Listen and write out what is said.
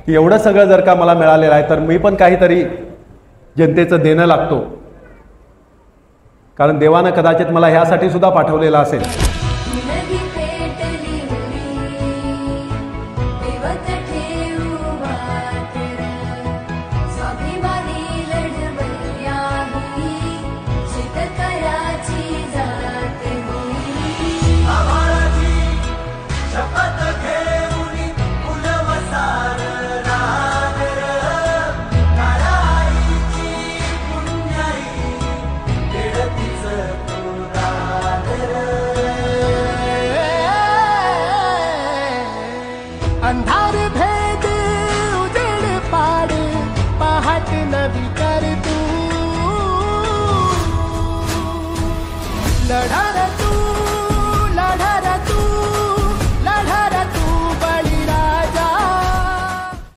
की एवढं सगळं जर का मला मिळालेलं आहे तर मी पण काहीतरी जनतेचं देणं लागतो, कारण देवानं कदाचित मला ह्यासाठी सुद्धा पाठवलेलं असेल. अंधार भेद उजेड पाड पहाट नवी